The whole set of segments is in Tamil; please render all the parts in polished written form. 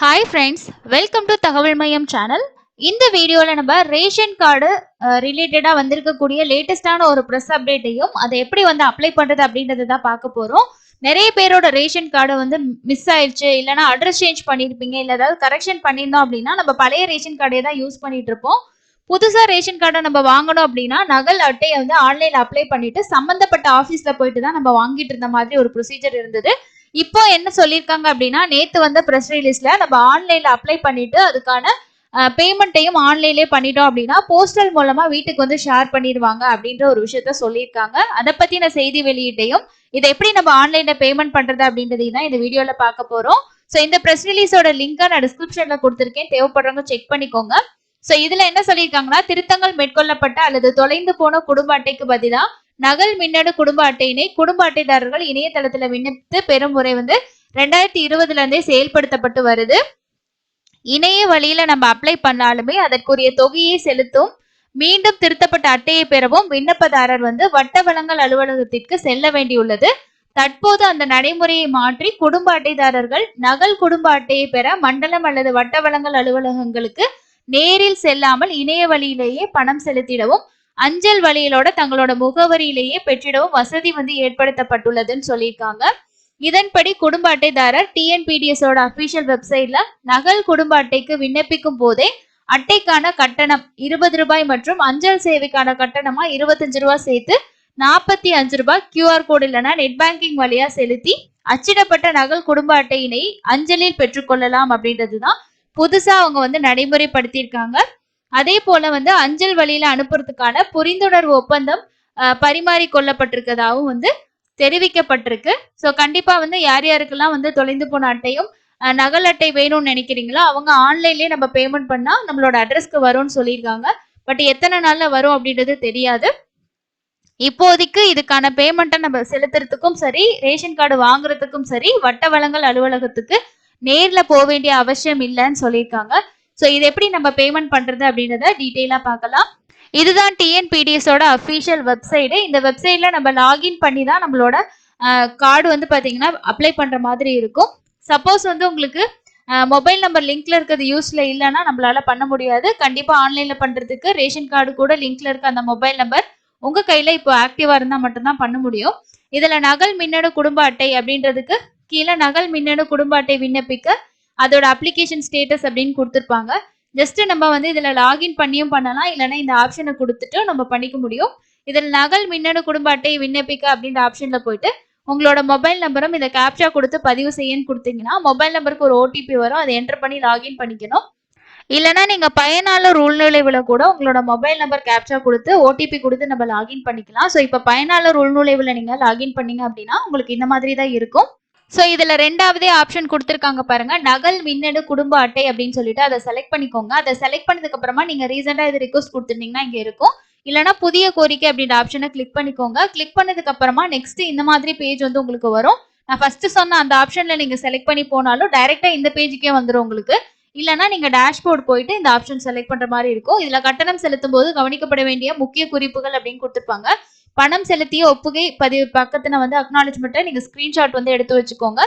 ஹாய் ஃப்ரெண்ட்ஸ், வெல்கம் டு தகவல் மையம் சேனல். இந்த வீடியோவில் நம்ம ரேஷன் கார்டு ரிலேட்டடாக வந்திருக்கக்கூடிய லேட்டஸ்டான ஒரு ப்ரெஸ் அப்டேட்டையும் அதை எப்படி வந்து அப்ளை பண்ணுறது அப்படின்றத தான் பார்க்க போகிறோம். நிறைய பேரோட ரேஷன் கார்டு வந்து மிஸ் ஆயிடுச்சு, இல்லைனா அட்ரஸ் சேஞ்ச் பண்ணியிருப்பீங்க, இல்லை ஏதாவது கரெக்ஷன் பண்ணியிருந்தோம் அப்படின்னா நம்ம பழைய ரேஷன் கார்டே தான் யூஸ் பண்ணிட்டு இருப்போம். புதுசாக ரேஷன் கார்டை நம்ம வாங்கணும் அப்படின்னா நகல் அட்டையை வந்து ஆன்லைனில் அப்ளை பண்ணிட்டு சம்மந்தப்பட்ட ஆஃபீஸில் போயிட்டு தான் நம்ம வாங்கிட்டு இருந்த மாதிரி ஒரு ப்ரொசீஜர் இருந்தது. இப்போ என்ன சொல்லியிருக்காங்க அப்படின்னா, நேத்து வந்த பிரஸ் ரிலீஸ்ல நம்ம ஆன்லைன்ல அப்ளை பண்ணிட்டு அதுக்கான பேமெண்ட்டையும் ஆன்லைன்லேயே பண்ணிட்டோம் அப்படின்னா போஸ்டல் மூலமா வீட்டுக்கு வந்து ஷேர் பண்ணிடுவாங்க அப்படின்ற ஒரு விஷயத்த சொல்லியிருக்காங்க. அதை பத்தின செய்தி வெளியீட்டையும் இதை எப்படி நம்ம ஆன்லைன்ல பேமெண்ட் பண்றது அப்படின்றதையும் தான் இந்த வீடியோல பார்க்க போறோம். ஸோ இந்த பிரஸ் ரிலீஸோட லிங்கை நான் டிஸ்கிரிப்ஷன்ல கொடுத்துருக்கேன், தேவைப்படுறவங்க செக் பண்ணிக்கோங்க. ஸோ இதுல என்ன சொல்லியிருக்காங்கன்னா, திருத்தங்கள் மேற்கொள்ளப்பட்ட அல்லது தொலைந்து போன குடும்ப அட்டைக்கு பதிலாக நகல் மின்னணு குடும்ப அட்டையினை குடும்ப அட்டைதாரர்கள் இணையதளத்துல விண்ணப்பித்து பெறும் முறை வந்து 2020 இருந்தே செயல்படுத்தப்பட்டு வருது. இணைய வழியில நம்ம அப்ளை பண்ணாலுமே அதற்குரிய தொகையை செலுத்தும் மீண்டும் திருத்தப்பட்ட அட்டையை பெறவும் விண்ணப்பதாரர் வந்து வட்ட வழங்கல் அலுவலகத்திற்கு செல்ல வேண்டியுள்ளது. தற்போது அந்த நடைமுறையை மாற்றி குடும்ப அட்டைதாரர்கள் நகல் குடும்ப அட்டையை பெற மண்டலம் அல்லது வட்ட வழங்கல் அலுவலகங்களுக்கு நேரில் செல்லாமல் இணைய வழியிலேயே பணம் செலுத்திடவும் அஞ்சல் வழியிலோட தங்களோட முகவரியிலேயே பெற்றிடவும் வசதி வந்து ஏற்படுத்தப்பட்டுள்ளதுன்னு சொல்லியிருக்காங்க. இதன்படி குடும்ப அட்டைதாரர் டிஎன்பிடிஎஸோட அபிஷியல் வெப்சைட்ல நகல் குடும்ப அட்டைக்கு விண்ணப்பிக்கும் போதே அட்டைக்கான கட்டணம் 20 ரூபாய் மற்றும் அஞ்சல் சேவைக்கான கட்டணமா 25 ரூபாய் சேர்த்து 45 ரூபாய் கியூஆர் கோடு இல்லைன்னா நெட் பேங்கிங் வழியா செலுத்தி அச்சிடப்பட்ட நகல் குடும்ப அட்டையினை அஞ்சலில் பெற்றுக்கொள்ளலாம் அப்படின்றதுதான் புதுசா அவங்க வந்து நடைமுறைப்படுத்தியிருக்காங்க. அதே போல வந்து அஞ்சல் வழியில அனுப்புறதுக்கான புரிந்துணர்வு ஒப்பந்தம் பரிமாறிக்கொள்ளப்பட்டிருக்கதாகவும் வந்து தெரிவிக்கப்பட்டிருக்கு. ஸோ கண்டிப்பா வந்து யார் யாருக்கெல்லாம் வந்து தொலைந்து போன அட்டையும் நகல் அட்டை வேணும்னு நினைக்கிறீங்களோ அவங்க ஆன்லைன்லயே நம்ம பேமெண்ட் பண்ணா நம்மளோட அட்ரஸ்க்கு வரும்னு சொல்லியிருக்காங்க. பட் எத்தனை நாள்ல வரும் அப்படின்றது தெரியாது. இப்போதைக்கு இதுக்கான பேமெண்ட்டை நம்ம செலுத்துறதுக்கும் சரி, ரேஷன் கார்டு வாங்குறதுக்கும் சரி, வட்ட வழங்கல் அலுவலகத்துக்கு நேர்ல போக வேண்டிய அவசியம் இல்லைன்னு சொல்லியிருக்காங்க. ஸோ இது எப்படி நம்ம பேமெண்ட் பண்றது அப்படின்றத டீட்டெயிலா பார்க்கலாம். இதுதான் டிஎன்பிடிஎஸோட அஃபீஷியல் வெப்சைடு. இந்த வெப்சைட்ல நம்ம லாகின் பண்ணி தான் நம்மளோட கார்டு வந்து பார்த்தீங்கன்னா அப்ளை பண்ற மாதிரி இருக்கும். சப்போஸ் வந்து உங்களுக்கு மொபைல் நம்பர் லிங்க்ல இருக்கிறது யூஸ்ல இல்லைன்னா நம்மளால பண்ண முடியாது. கண்டிப்பா ஆன்லைன்ல பண்றதுக்கு ரேஷன் கார்டு கூட லிங்க்ல இருக்க அந்த மொபைல் நம்பர் உங்க கையில இப்போ ஆக்டிவா இருந்தா மட்டும்தான் பண்ண முடியும். இதுல நகல் மின்னணு குடும்ப அட்டை அப்படின்றதுக்கு கீழே நகல் மின்னணு குடும்ப அட்டை விண்ணப்பிக்க அதோட அப்ளிகேஷன் ஸ்டேட்டஸ் அப்படின்னு கொடுத்துருப்பாங்க. ஜஸ்ட் நம்ம வந்து இதுல லாகின் பண்ணியும் பண்ணலாம், இல்லைன்னா இந்த ஆப்ஷனை கொடுத்துட்டு நம்ம பண்ணிக்க முடியும். இதில் நகல் மின்னணு குடும்ப அட்டை விண்ணப்பிக்க அப்படின்ற ஆப்ஷன்ல போயிட்டு உங்களோட மொபைல் நம்பரும் இந்த கேப்சா கொடுத்து பதிவு செய்யன்னு கொடுத்தீங்கன்னா மொபைல் நம்பருக்கு ஒரு ஓடிபி வரும், அதை என்டர் பண்ணி லாகின் பண்ணிக்கணும். இல்லைன்னா நீங்க பயனாளர் உள்நுழைவுல கூட உங்களோட மொபைல் நம்பர் கேப்சா கொடுத்து ஓடிபி கொடுத்து நம்ம லாகின் பண்ணிக்கலாம். ஸோ இப்போ பயனாளர் உள்நுழைவுல நீங்க லாகின் பண்ணீங்க அப்படின்னா உங்களுக்கு இந்த மாதிரி தான் இருக்கும். ஸோ இதுல ரெண்டாவதே ஆப்ஷன் கொடுத்துருக்காங்க பாருங்க, நகல் மின்னணு குடும்ப அட்டை அப்படின்னு சொல்லிட்டு அதை செலக்ட் பண்ணிக்கோங்க. அதை செலக்ட் பண்ணதுக்கு அப்புறமா நீங்க ரீசெண்டா இது ரிக்வஸ்ட் கொடுத்துருந்தீங்கன்னா இங்க இருக்கும். இல்லைன்னா புதிய கோரிக்கை அப்படின்ற ஆப்ஷனை கிளிக் பண்ணிக்கோங்க. கிளிக் பண்ணதுக்கு அப்புறமா நெக்ஸ்ட் இந்த மாதிரி பேஜ் வந்து உங்களுக்கு வரும். நான் ஃபர்ஸ்ட் சொன்ன அந்த ஆப்ஷன்ல நீங்க செலக்ட் பண்ணி போனாலும் டைரக்டா இந்த பேஜுக்கே வந்துடும் உங்களுக்கு. இல்லைன்னா நீங்க டேஷ்போர்ட் போயிட்டு இந்த ஆப்ஷன் செலக்ட் பண்ற மாதிரி இருக்கும். இதுல கட்டணம் செலுத்தும் போது கவனிக்கப்பட வேண்டிய முக்கிய குறிப்புகள் அப்படின்னு கொடுத்துருப்பாங்க. பணம் செலுத்திய ஒப்புகை பதிவு பக்கத்துல வந்து அக்னாலஜ்மெண்ட்டை நீங்க ஸ்கிரீன்ஷாட் வந்து எடுத்து வச்சுக்கோங்க.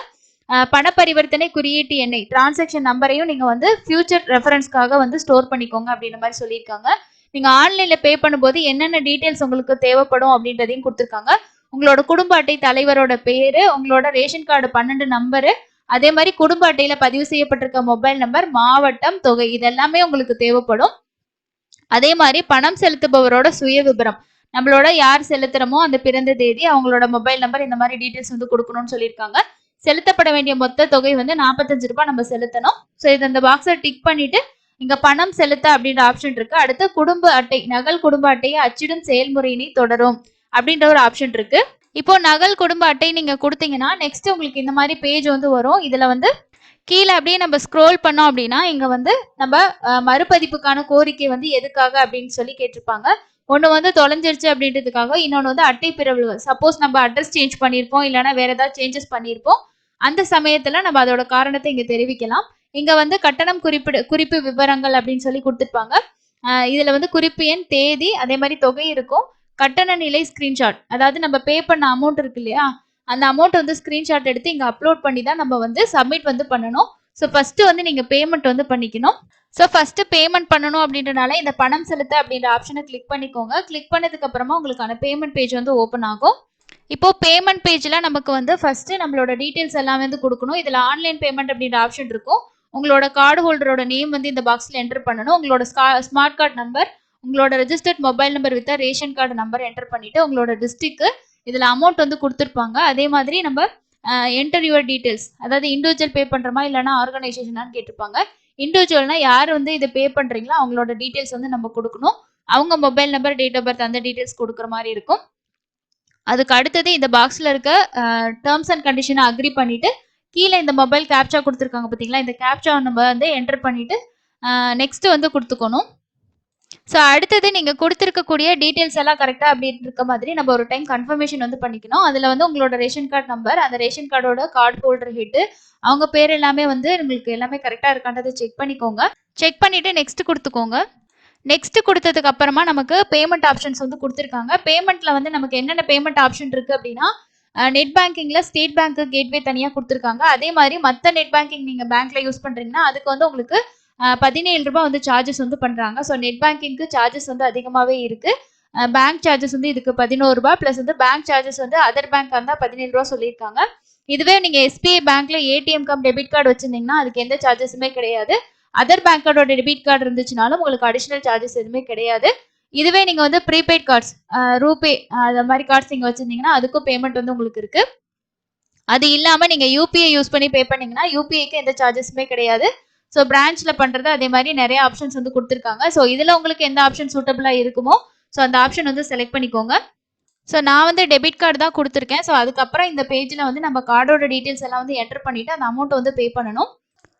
பண பரிவர்த்தனை குறியீட்டு எண்ணை டிரான்சாக்ஷன் நம்பரையும் நீங்க வந்து ஃபியூச்சர் ரெஃபரன்ஸ்க்காக வந்து ஸ்டோர் பண்ணிக்கோங்க அப்படின்ற மாதிரி சொல்லியிருக்காங்க. நீங்க ஆன்லைன்ல பே பண்ணும்போது என்னென்ன டீடைல்ஸ் உங்களுக்கு தேவைப்படும் அப்படின்றதையும் கொடுத்துருக்காங்க. உங்களோட குடும்ப அட்டை தலைவரோட பேரு, உங்களோட ரேஷன் கார்டு 12 நம்பரு, அதே மாதிரி குடும்ப அட்டையில பதிவு செய்யப்பட்டிருக்க மொபைல் நம்பர், மாவட்டம், தொகை இதெல்லாமே உங்களுக்கு தேவைப்படும். அதே மாதிரி பணம் செலுத்துபவரோட சுய விபரம், நம்மளோட யார் செலுத்துறமோ அந்த பிறந்த தேதி, அவங்களோட மொபைல் நம்பர், இந்த மாதிரி டீடைல்ஸ் வந்து கொடுக்கணும்னு சொல்லியிருக்காங்க. செலுத்தப்பட வேண்டிய மொத்த தொகை வந்து 45 ரூபாய் நம்ம செலுத்தணும். ஸோ இது அந்த பாக்ஸை டிக் பண்ணிட்டு இங்க பணம் செலுத்த அப்படின்ற ஆப்ஷன் இருக்கு. அடுத்து குடும்ப அட்டை நகல் குடும்ப அட்டையை அச்சிடும் செயல்முறையினை தொடரும் அப்படின்ற ஒரு ஆப்ஷன் இருக்கு. இப்போ நகல் குடும்ப அட்டை நீங்க கொடுத்தீங்கன்னா நெக்ஸ்ட் உங்களுக்கு இந்த மாதிரி பேஜ் வந்து வரும். இதுல வந்து கீழே அப்படியே நம்ம ஸ்க்ரோல் பண்ணோம் அப்படின்னா இங்க வந்து நம்ம மறுபதிப்புக்கான கோரிக்கை வந்து எதுக்காக அப்படின்னு சொல்லி கேட்டிருப்பாங்க. ஒன்று வந்து தொலைஞ்சிருச்சு அப்படின்றதுக்காக, இன்னொன்று வந்து அட்டை பிறகு சப்போஸ் நம்ம அட்ரஸ் சேஞ்ச் பண்ணியிருப்போம், இல்லைன்னா வேற ஏதாவது சேஞ்சஸ் பண்ணியிருப்போம். அந்த சமயத்துல நம்ம அதோட காரணத்தை இங்க தெரிவிக்கலாம். இங்க வந்து கட்டணம் குறிப்பு விவரங்கள் அப்படின்னு சொல்லி கொடுத்துருப்பாங்க. இதுல வந்து குறிப்பு எண், தேதி, அதே மாதிரி தொகை இருக்கும். கட்டண நிலை ஸ்கிரீன்ஷாட், அதாவது நம்ம பே பண்ண அமௌண்ட் இருக்கு இல்லையா, அந்த அமௌண்ட் வந்து ஸ்கிரீன்ஷாட் எடுத்து இங்க அப்லோட் பண்ணி தான் நம்ம வந்து சப்மிட் வந்து பண்ணணும். ஸோ ஃபர்ஸ்ட் வந்து நீங்க பேமெண்ட் வந்து பண்ணிக்கணும். ஸோ ஃபர்ஸ்ட் பேமெண்ட் பண்ணணும் அப்படின்றனால இந்த பணம் செலுத்த அப்படின்ற ஆப்ஷனை கிளிக் பண்ணிக்கோங்க. கிளிக் பண்ணதுக்கு அப்புறமா உங்களுக்கான பேமெண்ட் பேஜ் வந்து ஓப்பன் ஆகும். இப்போ பேமெண்ட் பேஜ்ல நமக்கு வந்து ஃபர்ஸ்ட் நம்மளோட டீடைல்ஸ் எல்லாமே வந்து கொடுக்கணும். இதுல ஆன்லைன் பேமெண்ட் அப்படின்ற ஆப்ஷன் இருக்கும். உங்களோட கார்டு ஹோல்டரோட நேம் வந்து இந்த பாக்ஸ்ல என்டர் பண்ணணும். உங்களோட ஸ்மார்ட் கார்டு நம்பர், உங்களோட registered mobile number with ration card number enter பண்ணிட்டு உங்களோட டிஸ்ட்ரிக்ட், இதுல அமௌண்ட் வந்து கொடுத்துருப்பாங்க. அதே மாதிரி நம்ம என்டர் யுவர் டீடைல்ஸ், அதாவது இண்டிவிஜுவல் பே பண்றோமா இல்லைன்னா ஆர்கனைசேஷனான்னு கேட்டிருப்பாங்க. இண்டிவிஜுவல்னா யார் வந்து இதை பே பண்றீங்களோ அவங்களோட டீடைல்ஸ் வந்து நம்ம கொடுக்கணும். அவங்க mobile number, date of birth அந்த டீடைல்ஸ் கொடுக்குற மாதிரி இருக்கும். அதுக்கு அடுத்தது இந்த பாக்ஸ்ல இருக்க டேர்ம்ஸ் அண்ட் கண்டிஷனை அக்ரி பண்ணிட்டு கீழே இந்த மொபைல் கேப்சா கொடுத்துருக்காங்க பார்த்தீங்களா, இந்த கேப்சா நம்ம வந்து என்டர் பண்ணிட்டு நெக்ஸ்ட் வந்து கொடுத்துக்கணும். ஸோ அடுத்தது நீங்கள் கொடுத்துருக்கக்கூடிய டீட்டெயில்ஸ் எல்லாம் கரெக்டாக அப்படின்னு இருக்க மாதிரி நம்ம ஒரு டைம் கன்ஃபர்மேஷன் வந்து பண்ணிக்கணும். அதில் வந்து உங்களோட ரேஷன் கார்டு நம்பர், அந்த ரேஷன் கார்டோட கார்டு ஹோல்டர் ஹெட்டு, அவங்க பேர் எல்லாமே வந்து உங்களுக்கு எல்லாமே கரெக்டாக இருக்கான்றதை செக் பண்ணிக்கோங்க. செக் பண்ணிவிட்டு நெக்ஸ்ட் கொடுத்துக்கோங்க. நெக்ஸ்ட் கொடுத்ததுக்கு அப்புறமா நமக்கு பேமெண்ட் ஆப்ஷன்ஸ் வந்து கொடுத்துருக்காங்க. பேமெண்ட்ல வந்து நமக்கு என்னென்ன பேமெண்ட் ஆப்ஷன் இருக்கு அப்படின்னா, நெட் பேங்கிங்ல ஸ்டேட் பேங்க் கேட்வே தனியாக கொடுத்துருக்காங்க. அதே மாதிரி மற்ற நெட் பேங்கிங் நீங்கள் பேங்க்ல யூஸ் பண்ணுறீங்கன்னா அதுக்கு வந்து உங்களுக்கு 17 ரூபாய் வந்து சார்ஜஸ் வந்து பண்ணுறாங்க. ஸோ நெட் பேங்கிங்க்கு சார்ஜஸ் வந்து அதிகமாகவே இருக்கு. பேங்க் சார்ஜஸ் வந்து இதுக்கு 11 ரூபாய் ப்ளஸ் வந்து பேங்க் சார்ஜஸ் வந்து அதர் பேங்க் இருந்தால் 17 ரூபா சொல்லியிருக்காங்க. இதுவே நீங்கள் எஸ்பிஐ பேங்க்ல ஏடிஎம் கம் டெபிட் கார்டு வச்சிருந்தீங்கன்னா அதுக்கு எந்த சார்ஜஸுமே கிடையாது. அதர் பேங்கோட டெபிட் கார்டு இருந்துச்சுனாலும் உங்களுக்கு அடிஷனல் சார்ஜஸ் எதுவுமே கிடையாது. இதுவே நீங்க வந்து ப்ரீபெய்ட் கார்ட்ஸ், ரூபே அந்த மாதிரி கார்ட்ஸ் நீங்க வச்சிருந்தீங்கன்னா அதுக்கும் பேமெண்ட் வந்து உங்களுக்கு இருக்கு. அது இல்லாம நீங்க யூபிஐ யூஸ் பண்ணி பே பண்ணீங்கன்னா யூபிஐக்கு எந்த சார்ஜஸுமே கிடையாது. ஸோ பிரான்ச்ல பண்றது அதே மாதிரி நிறைய ஆப்ஷன்ஸ் வந்து கொடுத்துருக்காங்க. ஸோ இதுல உங்களுக்கு எந்த ஆப்ஷன் சூட்டபிளா இருக்குமோ ஸோ அந்த ஆப்ஷன் வந்து செலக்ட் பண்ணிக்கோங்க. ஸோ நான் வந்து டெபிட் கார்டு தான் கொடுத்துருக்கேன். ஸோ அதுக்கப்புறம் இந்த பேஜில் வந்து நம்ம கார்டோட டீட்டெயில்ஸ் எல்லாம் வந்து என்டர் பண்ணிட்டு அந்த அமௌண்ட் வந்து பே பண்ணணும்.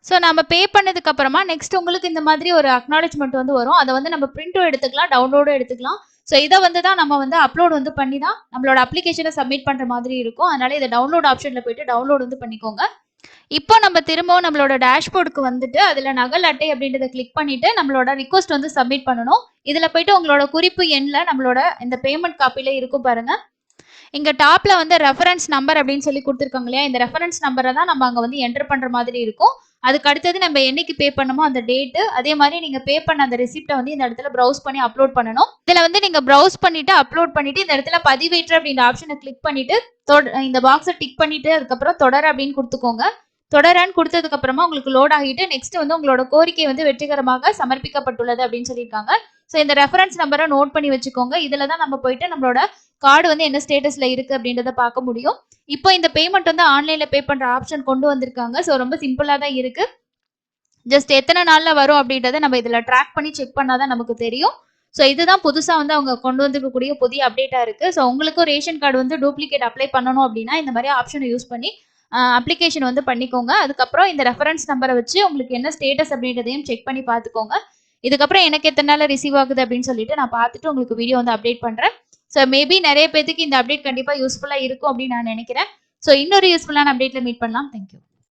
ஸோ நம்ம பே பண்ணதுக்கு அப்புறமா நெக்ஸ்ட் உங்களுக்கு இந்த மாதிரி ஒரு அக்னாலஜ்மெண்ட் வந்து வரும். அதை வந்து நம்ம பிரிண்டும் எடுத்துக்கலாம், டவுன்லோடும் எடுத்துக்கலாம். ஸோ இதை வந்து தான் நம்ம வந்து அப்லோட் வந்து பண்ணி தான் நம்மளோட அப்ளிகேஷனை சப்மிட் பண்ணுற மாதிரி இருக்கும். அதனால இதை டவுன்லோட் ஆப்ஷனில் போயிட்டு டவுன்லோட் வந்து பண்ணிக்கோங்க. இப்போ நம்ம திரும்பவும் நம்மளோட டேஷ்போர்டுக்கு வந்துட்டு அதில் நகல் அட்டை அப்படின்றத கிளிக் பண்ணிட்டு நம்மளோட ரிக்வஸ்ட் வந்து சப்மிட் பண்ணணும். இதில் போயிட்டு உங்களோட குறிப்பு எண்ணில் நம்மளோட இந்த பேமெண்ட் காப்பியில் இருக்கும் பாருங்க. இங்க டாப்ல வந்து ரெஃபரன்ஸ் நம்பர் அப்படின்னு சொல்லி கொடுத்துருக்காங்க இல்லையா, இந்த ரெஃபரன்ஸ் நம்பரை தான் நம்ம அங்கே வந்து என்டர் பண்ற மாதிரி இருக்கும். அதுக்கு அடுத்தது நம்ம என்னைக்கு பே பண்ணமோ அந்த டேட்டு, அதே மாதிரி நீங்க பே பண்ண அந்த ரெசிப்டை வந்து இந்த இடத்துல ப்ரௌஸ் பண்ணி அப்லோட் பண்ணணும். இதுல வந்து நீங்க ப்ரௌஸ் பண்ணிட்டு அப்லோட் பண்ணிட்டு இந்த இடத்துல பதிவேற்று அப்படின்ற ஆப்ஷனை கிளிக் பண்ணிட்டு இந்த பாக்ஸை டிக் பண்ணிட்டு அதுக்கப்புறம் தொடர அப்படின்னு கொடுத்துக்கோங்க. தொடரன்னு கொடுத்ததுக்கு அப்புறமா உங்களுக்கு லோட் ஆகிட்டு நெக்ஸ்ட் வந்து உங்களோட கோரிக்கை வந்து வெற்றிகரமாக சமர்ப்பிக்கப்பட்டுள்ளது அப்படின்னு சொல்லியிருக்காங்க. ஸோ இந்த ரெஃபரன்ஸ் நம்பரை நோட் பண்ணி வச்சுக்கோங்க. இதுல தான் நம்ம போயிட்டு நம்மளோட கார்டு வந்து என்ன ஸ்டேட்டஸ்ல இருக்கு அப்படின்றத பார்க்க முடியும். இப்போ இந்த பேமெண்ட் வந்து ஆன்லைன்ல பே பண்ற ஆப்ஷன் கொண்டு வந்திருக்காங்க. ஸோ ரொம்ப சிம்பிளா தான் இருக்கு. ஜஸ்ட் எத்தனை நாள்ல வரும் அப்படின்றத நம்ம இதுல ட்ராக் பண்ணி செக் பண்ணாதான் நமக்கு தெரியும். ஸோ இதுதான் புதுசா வந்து அவங்க கொண்டு வந்திருக்கக்கூடிய புதிய அப்டேட்டா இருக்கு. ஸோ உங்களுக்கும் ரேஷன் கார்டு வந்து டூப்ளிகேட் அப்ளை பண்ணணும் அப்படின்னா இந்த மாதிரி ஆப்ஷனை யூஸ் பண்ணி அப்ளிகேஷன் வந்து பண்ணிக்கோங்க. அதுக்கப்புறம் இந்த ரெஃபரன்ஸ் நம்பரை வச்சு உங்களுக்கு என்ன ஸ்டேட்டஸ் அப்படின்றதையும் செக் பண்ணி பார்த்துக்கோங்க. இதுக்கப்புறம் எனக்கு எத்தனை நாள் ரிசீவ் ஆகுது அப்படின்னு சொல்லிட்டு நான் பார்த்துட்டு உங்களுக்கு வீடியோ வந்து அப்டேட் பண்றேன். ஸோ மேபி நிறைய பேருக்கு இந்த அப்டேட் கண்டிப்பாக யூஸ்ஃபுல்லாக இருக்கும் அப்படின்னு நான் நினைக்கிறேன். ஸோ இன்னொரு யூஸ்ஃபுல்லான அப்டேட்ல மீட் பண்ணலாம். தேங்க்யூ.